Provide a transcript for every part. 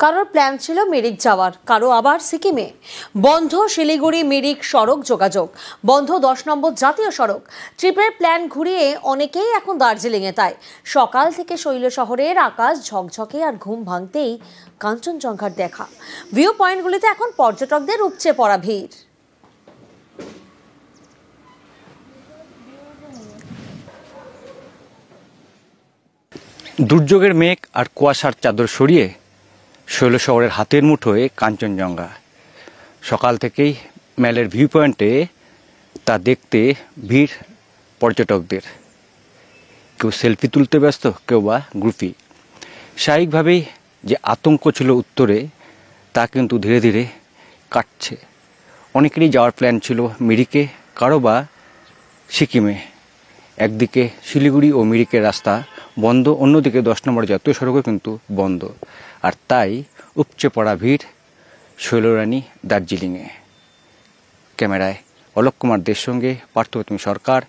কারোর প্ল্যান ছিল মিরিক যাওয়ার, কারো আবার সিকিমে। বন্ধ শিলিগুড়ি মিরিক সড়ক যোগাযোগ, বন্ধ 10 নম্বর জাতীয় সড়ক। ট্রিপের প্ল্যান ঘুরিয়ে অনেকেই এখন দার্জিলিংয়ে। তাই সকাল থেকে শৈল শহরের আকাশ ঝকঝকে আর ঘুম ভাঙতেই কাঞ্চনজঙ্ঘার দেখা। ভিউ পয়েন্টগুলিতে এখন পর্যটকদের উপচে পড়া ভিড়। দুর্যোগের মেঘ আর কুয়াশার চাদর সরিয়ে শৈল শহরের হাতের মুঠোয় কাঞ্চনজঙ্ঘা। সকাল থেকেই মেলের ভিউ পয়েন্টে তা দেখতে ভিড় পর্যটকদের। কেউ সেলফি তুলতে ব্যস্ত, কেউ বা গ্রুপি। স্বাভাবিকভাবেই যে আতঙ্ক ছিল উত্তরে, তা কিন্তু ধীরে ধীরে কাটছে। অনেকেরই যাওয়ার প্ল্যান ছিল মিরিকে, কারো বা সিকিমে। একদিকে শিলিগুড়ি ও মিরিকের রাস্তা বন্ধ, অন্যদিকে 10 নম্বর জাতীয় সড়কও কিন্তু বন্ধ। আর তাই উপচে পড়া ভিড় শৈলরানী দার্জিলিংয়ে। ক্যামেরায় অলোক কুমার দের সঙ্গে পার্থপ্রতিম সরকার,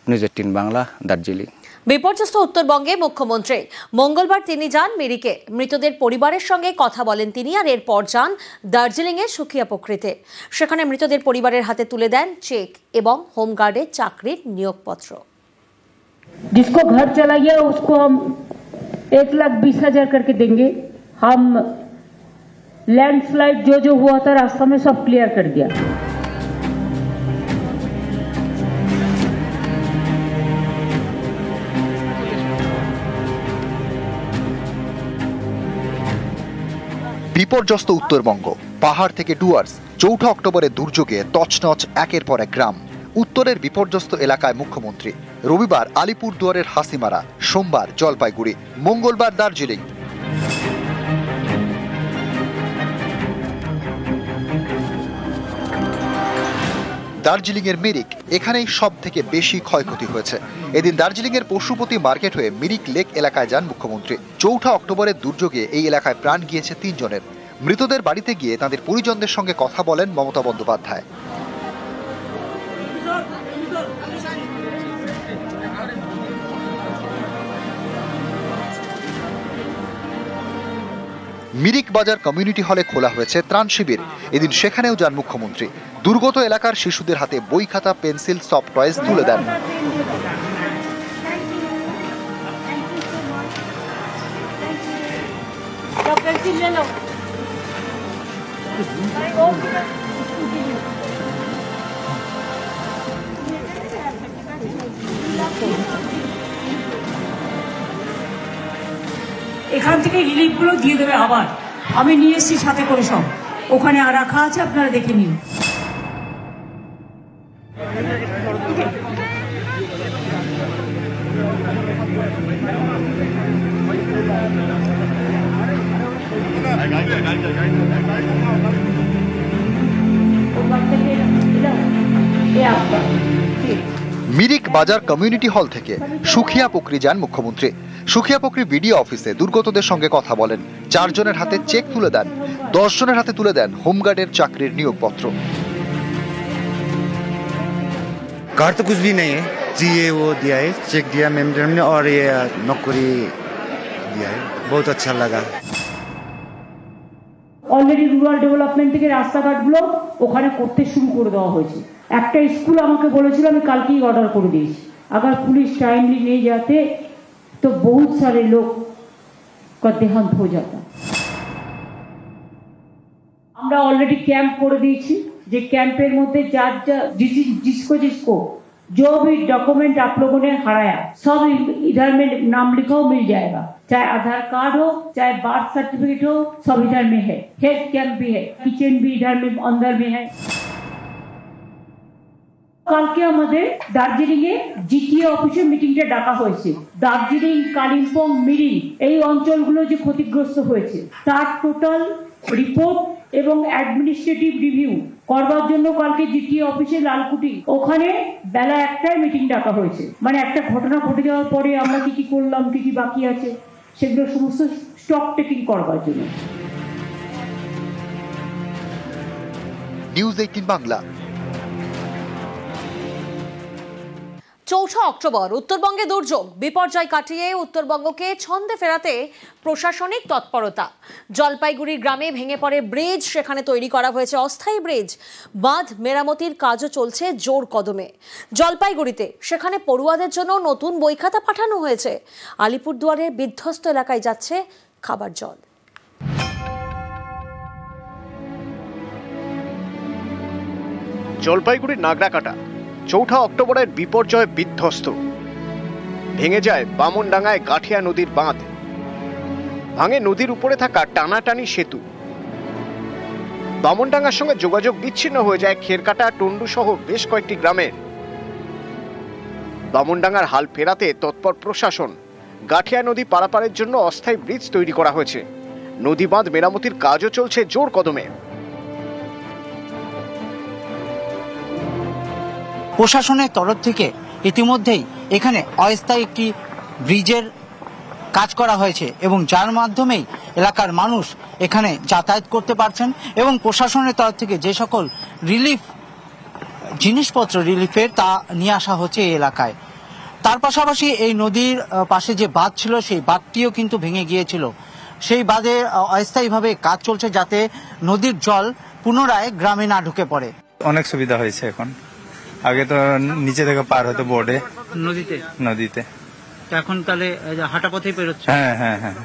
নিউজ 18 বাংলা, দার্জিলিং। বিপর্যস্ত উত্তরবঙ্গে মুখ্যমন্ত্রী। মঙ্গলবার তিনি যান মিরিকে, মৃতদের পরিবারের সঙ্গে কথা বলেন তিনি, আর এরপর যান দার্জিলিংয়ের সুখিয়া পুকুরিতে। সেখানে মৃতদের পরিবারের হাতে তুলে দেন চেক এবং হোমগার্ডের চাকরির নিয়োগপত্র। जिसको घर चला गया उसको हम 1,20,000 करके देंगे। हम लैंडस्लाइड जो हुआ था रास्ता में सब क्लियर कर दिया। বিপর্যস্ত উত্তরবঙ্গ, পাহাড় থেকে ডুয়ার্স। 4 অক্টোবরের দুর্যোগে তছনছ একের পর এক গ্রাম। উত্তরের বিপর্যস্ত এলাকায় মুখ্যমন্ত্রী। রবিবার আলিপুরদুয়ারের হাসিমারা, সোমবার জলপাইগুড়ি, মঙ্গলবার দার্জিলিং। দার্জিলিং এর মিরিক, এখানেই সব থেকে বেশি ক্ষয়ক্ষতি হয়েছে। এদিন দার্জিলিং এর পশুপতি মার্কেট হয়ে মিরিক লেক এলাকায় যান মুখ্যমন্ত্রী। 4 অক্টোবরের দুর্যোগে এই এলাকায় প্রাণ গিয়েছে 3 জনের। মৃতদের বাড়িতে গিয়ে তাদের পরিজনদের সঙ্গে কথা বলেন মমতা বন্দ্যোপাধ্যায়। মিরিক বাজার কমিউনিটি হলে খোলা হয়েছে ত্রাণ শিবির। এদিন সেখানেও যান মুখ্যমন্ত্রী। দুর্গত এলাকার শিশুদের হাতে বই, খাতা, পেন্সিল, সফট টয়েস তুলে দেন। এখান থেকে রিলিফ গুলো দিয়ে দেবে। আবার আমি নিয়ে এসেছি সাথে করে, সব ওখানে আর রাখা আছে, আপনারা দেখে নিন। মিরিক বাজার কমিউনিটি হল থেকে সুখিয়া পুকুরি যান মুখ্যমন্ত্রী। সুখিয়া পুকুরি বিডিও অফিসে দুর্গতদের সঙ্গে কথা বলেন। 4 জনের হাতে চেক তুলে দেন, 10 জনের হাতে তুলে দেন হোমগার্ডের চাকরির নিয়োগপত্র। कार तो कुछ भी नहीं है जी, ये वो दिया है, चेक दिया मैम ने, और ये नौकरी दिया है। बहुत अच्छा लगा। অলরেডি রুরাল ডেভেলপমেন্ট থেকে রাস্তাঘাটগুলো ওখানে করতে শুরু করে দেওয়া হয়েছে। একটা স্কুল আমাকে বলেছিল, আমি কালকেই অর্ডার করে দিয়েছি। अगर पुलिस टाइमली नहीं जाते तो बहुत सारे लोग का देहांत हो जाता। আমরা অলরেডি ক্যাম্প করে দিয়েছি, যে ক্যাম্পের মধ্যে যার जिसको जो भी डॉक्यूमेंट आप लोगों ने हराया, सब इधर में नाम लिखा हो, मिल जाएगा। चाहे आधार कार्ड हो, चाहे बर्थ सर्टिफिकेट हो, सब इधर में है। हेल्थ कैंप भी है, किचन भी इधर में अंदर में है। কালকে আমাদের দার্জিলিং এ জিটিএ অফিসে মিটিংটা ডাকা হয়েছে। দার্জিলিং, কালিম্পং, মিরিক এই অঞ্চলগুলো যে ক্ষতিগ্রস্ত হয়েছে তার টোটাল রিপোর্ট এবং অ্যাডমিনিস্ট্রেটিভ রিভিউ করবার জন্য কালকে জিটিএ অফিসে লালকুটি ওখানে বেলা 1টায় মিটিং ডাকা হয়েছে। মানে একটা ঘটনা ঘটে যাওয়ার পরে আমরা কি কি করলাম, কি কি বাকি আছে, সেগুলো সমস্ত স্টক টেকিং করবার জন্য। নিউজ 18 বাংলা। চৌঠা অক্টোবর উত্তরবঙ্গে দুর্যোগ বিপর্যয় কাটিয়ে উত্তরবঙ্গকে ছন্দে ফেরাতে প্রশাসনিক তৎপরতা। জলপাইগুড়ি গ্রামে ভেঙে পড়ে ব্রিজ, সেখানে তৈরি করা হয়েছে অস্থায়ী ব্রিজ। বাঁধ মেরামতির কাজও চলছে জোর কদমে। জলপাইগুড়িতে সেখানে পড়ুয়াদের জন্য নতুন বই খাতা পাঠানো হয়েছে। আলিপুরদুয়ারের বিধ্বস্ত এলাকায় যাচ্ছে খাবার জল। জলপাইগুড়ির নাগরাকাটা চৌঠা অক্টোবরের বিপর্যয়ে বিধ্বস্ত। ভেঙে যায় বামনডাঙ্গায় গাঠিয়া নদীর বাঁধ, ভাঙে নদীর উপরে থাকা টানাটানি সেতু। বামনডাঙ্গার সঙ্গে যোগাযোগ বিচ্ছিন্ন হয়ে যায় খেরকাটা, টন্ডু সহ বেশ কয়েকটি গ্রামের। বামনডাঙ্গার হাল ফেরাতে তৎপর প্রশাসন। গাঠিয়া নদী পারাপারের জন্য অস্থায়ী ব্রিজ তৈরি করা হয়েছে। নদী বাঁধ মেরামতির কাজও চলছে জোর কদমে। প্রশাসনের তরফ থেকে ইতিমধ্যেই এখানে অস্থায়ী একটি ব্রিজের কাজ করা হয়েছে এবং যার মাধ্যমেই এলাকার মানুষ এখানে যাতায়াত করতে পারছেন এবং প্রশাসনের তরফ থেকে যে সকল জিনিসপত্র রিলিফের তা নিয়ে আসা হচ্ছে এই এলাকায়। তার পাশাপাশি এই নদীর পাশে যে বাঁধ ছিল সেই বাঁধটিও কিন্তু ভেঙে গিয়েছিল। সেই বাঁধে অস্থায়ীভাবে কাজ চলছে যাতে নদীর জল পুনরায় গ্রামে না ঢুকে পড়ে। অনেক সুবিধা হয়েছে এখন, আগে তো নিচে থেকে পার হতো বোর্ডে নদীতে, এখন তাহলে হাঁটা পথেই পেরোচ্ছে। হ্যাঁ হ্যাঁ হ্যাঁ।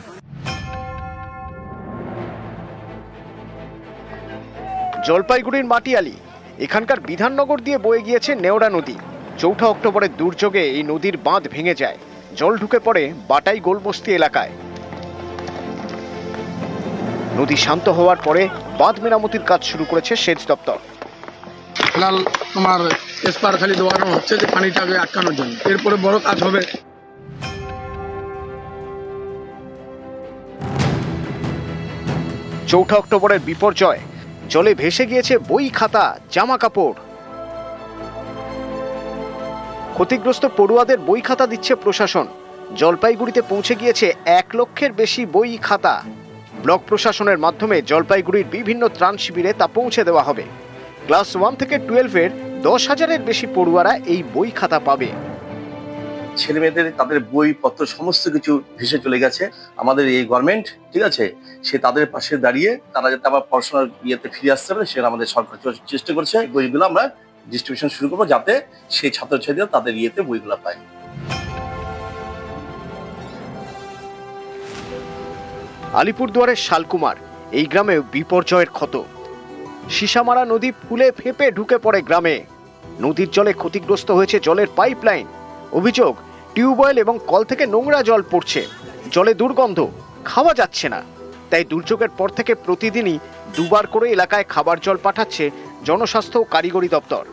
জলপাইগুড়ির মাটিয়ালি, এখানকার বিধাননগর দিয়ে বয়ে গিয়েছে নেওড়া নদী। চৌঠা অক্টোবরের দুর্যোগে এই নদীর বাঁধ ভেঙে যায়, জল ঢুকে পড়ে বাটাই গোলবস্তি এলাকায়। নদী শান্ত হওয়ার পরে বাঁধ মেরামতির কাজ শুরু করেছে সেচ দপ্তর। ফিলহাল তোমার স্পার খালি দেওয়ানো হচ্ছে যে পানিটাকে আটকানোর জন্য, এরপরে বড় কাজ হবে। চৌঠা অক্টোবরের বিপর্যয়, জলে ভেসে গিয়েছে বই খাতা, জামা কাপড়। ক্ষতিগ্রস্ত পড়ুয়াদের বই খাতা দিচ্ছে প্রশাসন। জলপাইগুড়িতে পৌঁছে গিয়েছে 1 লক্ষের বেশি বই খাতা। ব্লক প্রশাসনের মাধ্যমে জলপাইগুড়ির বিভিন্ন ত্রাণ শিবিরে তা পৌঁছে দেওয়া হবে। ক্লাস 1 থেকে 12-এর 10,000-এর বেশি পড়ুয়ারা এই বই খাতা পাবে। ছেলে মেয়েদের তাদের বইপত্র সমস্ত কিছু ভেসে চলে গেছে। আমাদের এই গভর্নমেন্ট, ঠিক আছে, সে তাদের পাশে দাঁড়িয়ে তারা যাতে আবার পড়াশোনার ইয়েতে ফিরে আসতে পারে সেটা আমাদের সরকার চেষ্টা করছে। বইগুলো আমরা ডিস্ট্রিবিউশন শুরু করবো যাতে সেই ছাত্রছাত্রীরা তাদের ইয়েতে বইগুলো পায়। আলিপুরদুয়ারের শালকুমার, এই গ্রামেও বিপর্যয়ের ক্ষত। সিসামারা নদী ফুলে ফেঁপে ঢুকে পড়ে গ্রামে। নদীর জলে ক্ষতিগ্রস্ত হয়েছে জলের পাইপলাইন। অভিযোগ, টিউবওয়েল এবং কল থেকে নোংরা জল পড়ছে, জলে দুর্গন্ধ, খাওয়া যাচ্ছে না। তাই দুর্যোগের পর থেকে প্রতিদিনই 2 বার করে এলাকায় খাবার জল পাঠাচ্ছে জনস্বাস্থ্য ও কারিগরি দপ্তর।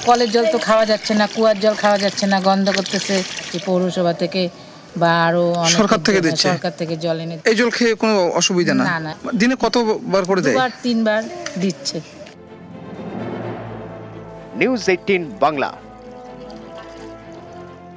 কলের জল তো খাওয়া যাচ্ছে না, কুয়ার জল খাওয়া যাচ্ছে না, গন্ধ করতেছে। পৌরসভা থেকে বা আরো সরকার থেকে দিচ্ছে, সরকার থেকে জল এনে। এই জল খেয়ে কোনো অসুবিধা না? না। দিনে কতবার করে দেয়? 2-3 বার দিচ্ছে। নিউজ 18 বাংলা।